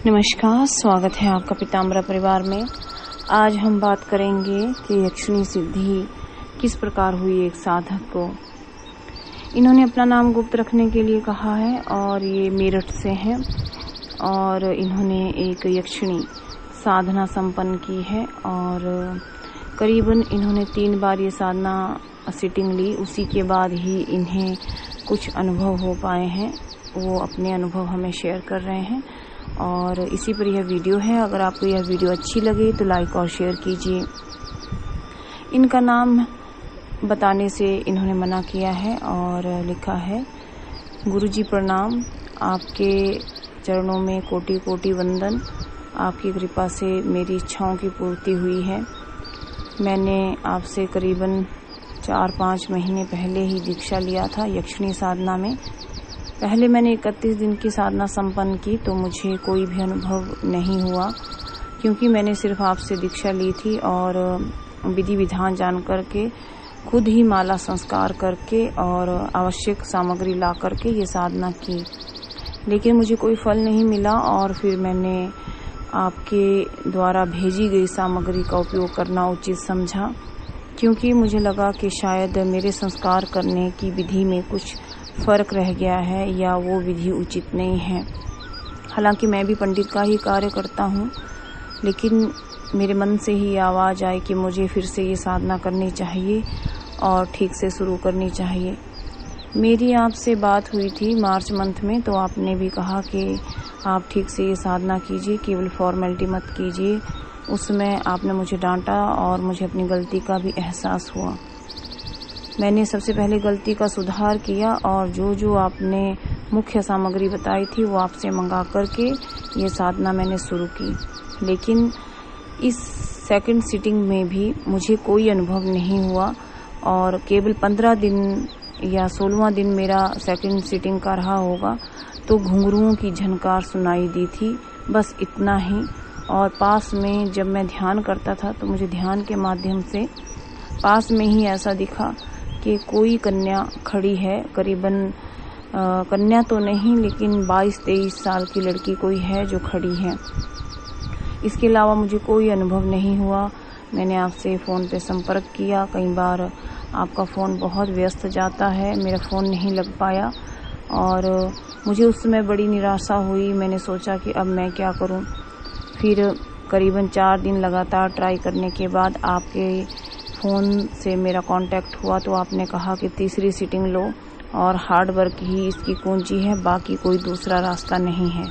नमस्कार, स्वागत है आपका पीताम्बरा परिवार में। आज हम बात करेंगे कि यक्षिणी सिद्धि किस प्रकार हुई एक साधक को। इन्होंने अपना नाम गुप्त रखने के लिए कहा है और ये मेरठ से हैं और इन्होंने एक यक्षिणी साधना संपन्न की है और करीबन इन्होंने 3 बार ये साधना सिटिंग ली। उसी के बाद ही इन्हें कुछ अनुभव हो पाए हैं। वो अपने अनुभव हमें शेयर कर रहे हैं और इसी पर यह वीडियो है। अगर आपको यह वीडियो अच्छी लगे तो लाइक और शेयर कीजिए। इनका नाम बताने से इन्होंने मना किया है और लिखा है, गुरुजी प्रणाम, आपके चरणों में कोटि कोटि वंदन। आपकी कृपा से मेरी इच्छाओं की पूर्ति हुई है। मैंने आपसे करीबन 4-5 महीने पहले ही दीक्षा लिया था यक्षिणी साधना में। पहले मैंने 31 दिन की साधना संपन्न की तो मुझे कोई भी अनुभव नहीं हुआ, क्योंकि मैंने सिर्फ आपसे दीक्षा ली थी और विधि विधान जान करके खुद ही माला संस्कार करके और आवश्यक सामग्री ला करके ये साधना की। लेकिन मुझे कोई फल नहीं मिला और फिर मैंने आपके द्वारा भेजी गई सामग्री का उपयोग करना उचित समझा, क्योंकि मुझे लगा कि शायद मेरे संस्कार करने की विधि में कुछ फर्क रह गया है या वो विधि उचित नहीं है। हालांकि मैं भी पंडित का ही कार्य करता हूँ, लेकिन मेरे मन से ही आवाज़ आई कि मुझे फिर से ये साधना करनी चाहिए और ठीक से शुरू करनी चाहिए। मेरी आपसे बात हुई थी मार्च मंथ में, तो आपने भी कहा कि आप ठीक से ये साधना कीजिए, केवल फॉर्मेलिटी मत कीजिए। उसमें आपने मुझे डांटा और मुझे अपनी गलती का भी एहसास हुआ। मैंने सबसे पहले गलती का सुधार किया और जो आपने मुख्य सामग्री बताई थी वो आपसे मंगा करके ये साधना मैंने शुरू की। लेकिन इस सेकंड सिटिंग में भी मुझे कोई अनुभव नहीं हुआ और केवल 15 दिन या 16वां दिन मेरा सेकंड सिटिंग का रहा होगा तो घुंघरुओं की झनकार सुनाई दी थी, बस इतना ही। और पास में जब मैं ध्यान करता था तो मुझे ध्यान के माध्यम से पास में ही ऐसा दिखा कि कोई कन्या खड़ी है, करीबन कन्या तो नहीं लेकिन 22-23 साल की लड़की कोई है जो खड़ी है। इसके अलावा मुझे कोई अनुभव नहीं हुआ। मैंने आपसे फ़ोन पे संपर्क किया, कई बार आपका फ़ोन बहुत व्यस्त जाता है, मेरा फ़ोन नहीं लग पाया और मुझे उस समय बड़ी निराशा हुई। मैंने सोचा कि अब मैं क्या करूं। फिर करीबन 4 दिन लगातार ट्राई करने के बाद आपके फ़ोन से मेरा कांटेक्ट हुआ तो आपने कहा कि तीसरी सिटिंग लो और हार्ड वर्क ही इसकी कुंजी है, बाकी कोई दूसरा रास्ता नहीं है।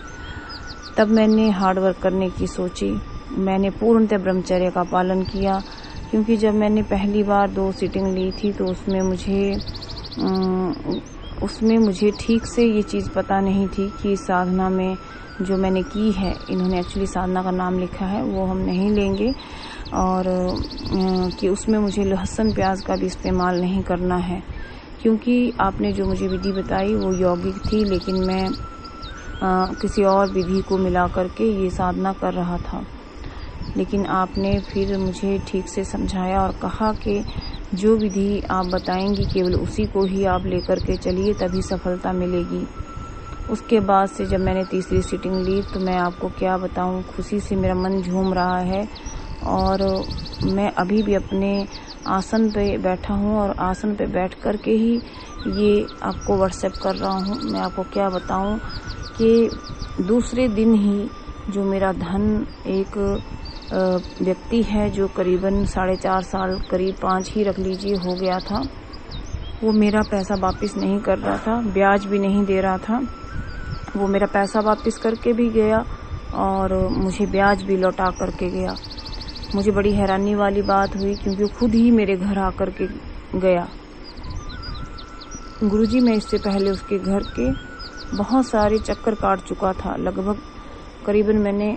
तब मैंने हार्ड वर्क करने की सोची। मैंने पूर्णतः ब्रह्मचर्य का पालन किया, क्योंकि जब मैंने पहली बार 2 सिटिंग ली थी तो उसमें मुझे ठीक से ये चीज़ पता नहीं थी कि साधना में जो मैंने की है, इन्होंने एक्चुअली साधना का नाम लिखा है वो हम नहीं लेंगे, और कि उसमें मुझे लहसुन प्याज का भी इस्तेमाल नहीं करना है, क्योंकि आपने जो मुझे विधि बताई वो यौगिक थी, लेकिन मैं किसी और विधि को मिला करके ये साधना कर रहा था। लेकिन आपने फिर मुझे ठीक से समझाया और कहा कि जो विधि आप बताएंगी केवल उसी को ही आप लेकर के चलिए, तभी सफलता मिलेगी। उसके बाद से जब मैंने तीसरी सिटिंग ली तो मैं आपको क्या बताऊं, खुशी से मेरा मन झूम रहा है और मैं अभी भी अपने आसन पे बैठा हूँ और आसन पे बैठ कर के ही ये आपको व्हाट्सएप कर रहा हूँ। मैं आपको क्या बताऊँ कि दूसरे दिन ही जो मेरा धन एक व्यक्ति है जो करीबन 4.5 साल, करीब 5 ही रख लीजिए हो गया था, वो मेरा पैसा वापस नहीं कर रहा था, ब्याज भी नहीं दे रहा था। वो मेरा पैसा वापस करके भी गया और मुझे ब्याज भी लौटा करके गया। मुझे बड़ी हैरानी वाली बात हुई, क्योंकि खुद ही मेरे घर आकर के गया। गुरुजी, मैं इससे पहले उसके घर के बहुत सारे चक्कर काट चुका था, लगभग करीबन मैंने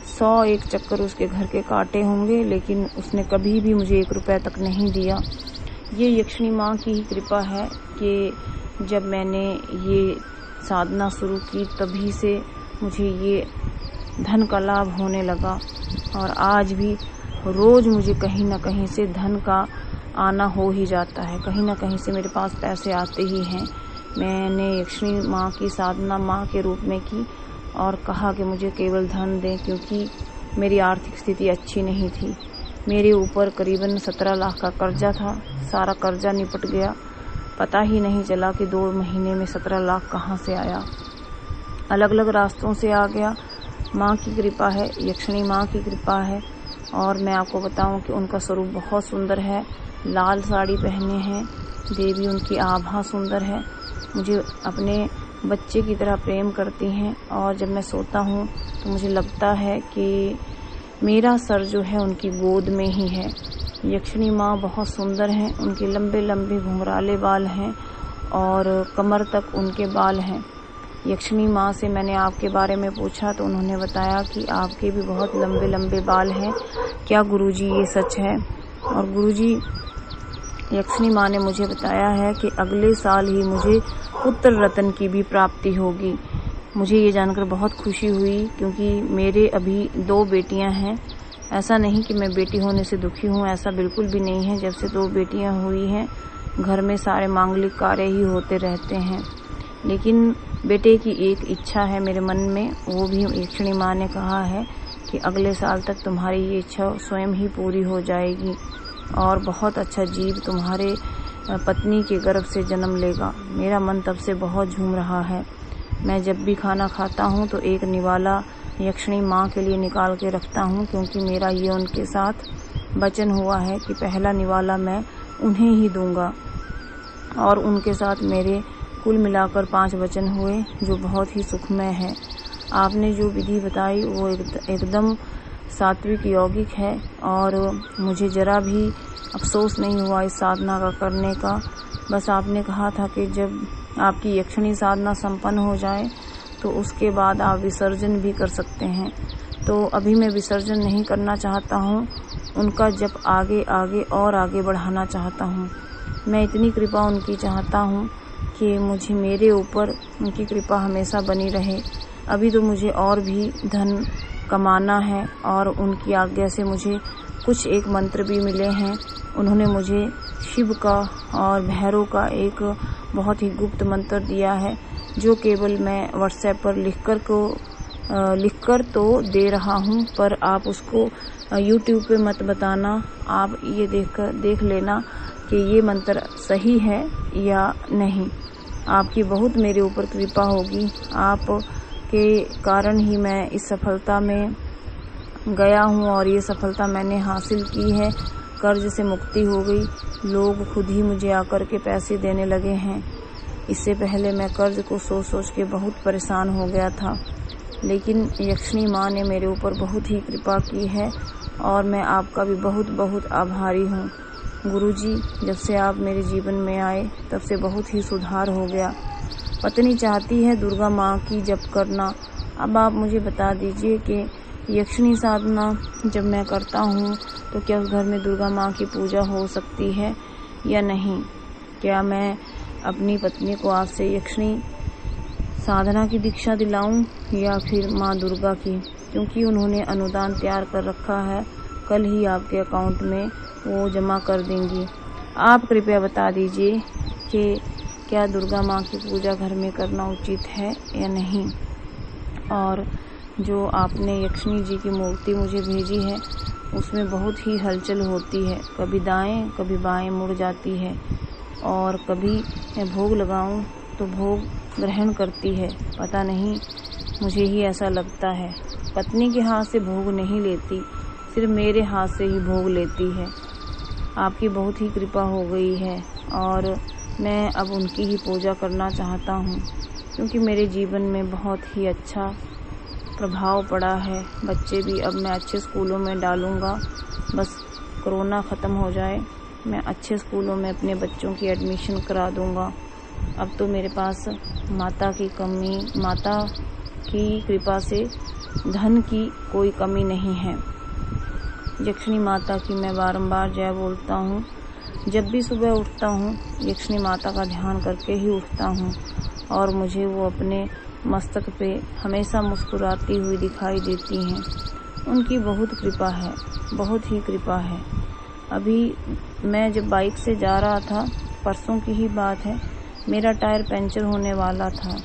101 चक्कर उसके घर के काटे होंगे, लेकिन उसने कभी भी मुझे 1 रुपया तक नहीं दिया। ये यक्षिणी माँ की ही कृपा है कि जब मैंने ये साधना शुरू की तभी से मुझे ये धन का लाभ होने लगा और आज भी रोज मुझे कहीं ना कहीं से धन का आना हो ही जाता है, कहीं ना कहीं से मेरे पास पैसे आते ही हैं। मैंने यक्षिणी माँ की साधना माँ के रूप में की और कहा कि मुझे केवल धन दें, क्योंकि मेरी आर्थिक स्थिति अच्छी नहीं थी। मेरे ऊपर करीबन 17 लाख का कर्जा था। सारा कर्जा निपट गया, पता ही नहीं चला कि 2 महीने में 17 लाख कहाँ से आया। अलग अलग रास्तों से आ गया। माँ की कृपा है, यक्षिणी माँ की कृपा है। और मैं आपको बताऊं कि उनका स्वरूप बहुत सुंदर है। लाल साड़ी पहने हैं देवी, उनकी आभा सुंदर है। मुझे अपने बच्चे की तरह प्रेम करती हैं, और जब मैं सोता हूँ तो मुझे लगता है कि मेरा सर जो है उनकी गोद में ही है। यक्षिणी माँ बहुत सुंदर हैं। उनके लंबे लंबे घुंघराले बाल हैं और कमर तक उनके बाल हैं। यक्षिणी माँ से मैंने आपके बारे में पूछा तो उन्होंने बताया कि आपके भी बहुत लंबे लंबे बाल हैं। क्या गुरुजी ये सच है? और गुरुजी, यक्षिणी माँ ने मुझे बताया है कि अगले साल ही मुझे पुत्र रत्न की भी प्राप्ति होगी। मुझे ये जानकर बहुत खुशी हुई, क्योंकि मेरे अभी 2 बेटियां हैं। ऐसा नहीं कि मैं बेटी होने से दुखी हूँ, ऐसा बिल्कुल भी नहीं है। जब से 2 बेटियां हुई हैं, घर में सारे मांगलिक कार्य ही होते रहते हैं। लेकिन बेटे की एक इच्छा है मेरे मन में, वो भी यक्षिणी माँ ने कहा है कि अगले साल तक तुम्हारी ये इच्छा स्वयं ही पूरी हो जाएगी और बहुत अच्छा जीव तुम्हारे पत्नी के गर्भ से जन्म लेगा। मेरा मन तब से बहुत झूम रहा है। मैं जब भी खाना खाता हूँ तो एक निवाला यक्षिणी माँ के लिए निकाल के रखता हूँ, क्योंकि मेरा ये उनके साथ वचन हुआ है कि पहला निवाला मैं उन्हें ही दूंगा। और उनके साथ मेरे कुल मिलाकर 5 वचन हुए, जो बहुत ही सुखमय है। आपने जो विधि बताई वो एकदम सात्विक यौगिक है, और मुझे जरा भी अफसोस नहीं हुआ इस साधना का करने का। बस आपने कहा था कि जब आपकी यक्षिणी साधना संपन्न हो जाए तो उसके बाद आप विसर्जन भी कर सकते हैं। तो अभी मैं विसर्जन नहीं करना चाहता हूँ, उनका जप आगे आगे और आगे बढ़ाना चाहता हूँ। मैं इतनी कृपा उनकी चाहता हूँ कि मुझे मेरे ऊपर उनकी कृपा हमेशा बनी रहे। अभी तो मुझे और भी धन कमाना है, और उनकी आज्ञा से मुझे कुछ एक मंत्र भी मिले हैं। उन्होंने मुझे शिव का और भैरव का एक बहुत ही गुप्त मंत्र दिया है, जो केवल मैं व्हाट्सएप पर लिखकर तो दे रहा हूँ, पर आप उसको यूट्यूब पे मत बताना। आप ये देख लेना कि ये मंत्र सही है या नहीं। आपकी बहुत मेरे ऊपर कृपा होगी। आप के कारण ही मैं इस सफलता में गया हूँ, और ये सफलता मैंने हासिल की है। कर्ज से मुक्ति हो गई। लोग खुद ही मुझे आकर के पैसे देने लगे हैं। इससे पहले मैं कर्ज को सोच के बहुत परेशान हो गया था, लेकिन यक्षिणी माँ ने मेरे ऊपर बहुत ही कृपा की है, और मैं आपका भी बहुत बहुत आभारी हूँ। गुरुजी, जब से आप मेरे जीवन में आए तब से बहुत ही सुधार हो गया। पत्नी चाहती है दुर्गा माँ की जप करना। अब आप मुझे बता दीजिए कि यक्षिणी साधना जब मैं करता हूँ तो क्या उस घर में दुर्गा माँ की पूजा हो सकती है या नहीं? क्या मैं अपनी पत्नी को आपसे यक्षिणी साधना की दीक्षा दिलाऊं या फिर माँ दुर्गा की? क्योंकि उन्होंने अनुदान तैयार कर रखा है, कल ही आपके अकाउंट में वो जमा कर देंगी। आप कृपया बता दीजिए कि क्या दुर्गा माँ की पूजा घर में करना उचित है या नहीं। और जो आपने यक्षिणी जी की मूर्ति मुझे भेजी है उसमें बहुत ही हलचल होती है, कभी दाएं कभी बाएं मुड़ जाती है, और कभी मैं भोग लगाऊं तो भोग ग्रहण करती है। पता नहीं, मुझे ही ऐसा लगता है। पत्नी के हाथ से भोग नहीं लेती, सिर्फ मेरे हाथ से ही भोग लेती है। आपकी बहुत ही कृपा हो गई है, और मैं अब उनकी ही पूजा करना चाहता हूँ, क्योंकि मेरे जीवन में बहुत ही अच्छा प्रभाव पड़ा है। बच्चे भी अब मैं अच्छे स्कूलों में डालूँगा। बस कोरोना ख़त्म हो जाए, मैं अच्छे स्कूलों में अपने बच्चों की एडमिशन करा दूँगा। अब तो मेरे पास माता की कृपा से धन की कोई कमी नहीं है। यक्षिणी माता की मैं बारंबार जय बोलता हूँ। जब भी सुबह उठता हूँ यक्षिणी माता का ध्यान करके ही उठता हूँ, और मुझे वो अपने मस्तक पे हमेशा मुस्कुराती हुई दिखाई देती हैं। उनकी बहुत कृपा है, बहुत ही कृपा है। अभी मैं जब बाइक से जा रहा था, परसों की ही बात है, मेरा टायर पंचर होने वाला था।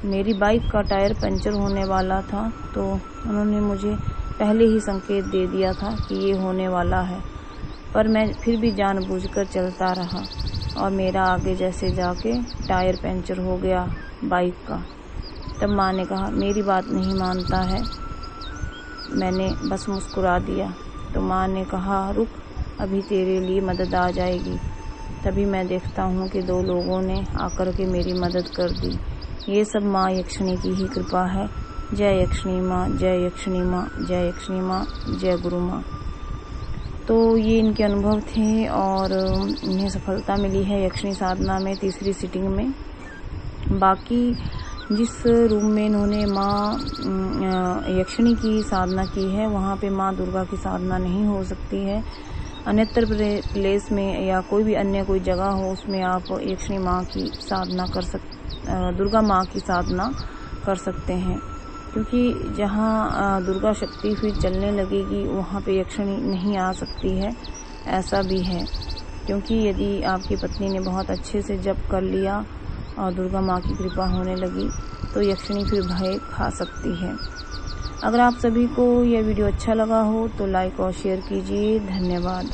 मेरी बाइक का टायर पंचर होने वाला था, तो उन्होंने मुझे पहले ही संकेत दे दिया था कि ये होने वाला है, पर मैं फिर भी जानबूझकर चलता रहा और मेरा आगे जैसे जाके टायर पंचर हो गया बाइक का। तब माँ ने कहा मेरी बात नहीं मानता है। मैंने बस मुस्कुरा दिया। तो माँ ने कहा रुक, अभी तेरे लिए मदद आ जाएगी। तभी मैं देखता हूँ कि 2 लोगों ने आकर के मेरी मदद कर दी। ये सब माँ यक्षिणी की ही कृपा है। जय यक्षिणी माँ, जय यक्षिणी माँ, जय यक्षिणी माँ, जय गुरु माँ। तो ये इनके अनुभव थे और इन्हें सफलता मिली है यक्षिणी साधना में 3री सिटिंग में। बाकी जिस रूम में इन्होंने माँ यक्षिणी की साधना की है, वहाँ पे माँ दुर्गा की साधना नहीं हो सकती है। अन्यत्र प्लेस में या कोई भी अन्य कोई जगह हो, उसमें आप यक्षिणी माँ की साधना दुर्गा माँ की साधना कर सकते हैं, क्योंकि जहाँ दुर्गा शक्ति फिर चलने लगेगी वहाँ पे यक्षिणी नहीं आ सकती है। ऐसा भी है, क्योंकि यदि आपकी पत्नी ने बहुत अच्छे से जप कर लिया और दुर्गा माँ की कृपा होने लगी तो यक्षिणी फिर भय खा सकती है। अगर आप सभी को यह वीडियो अच्छा लगा हो तो लाइक और शेयर कीजिए। धन्यवाद।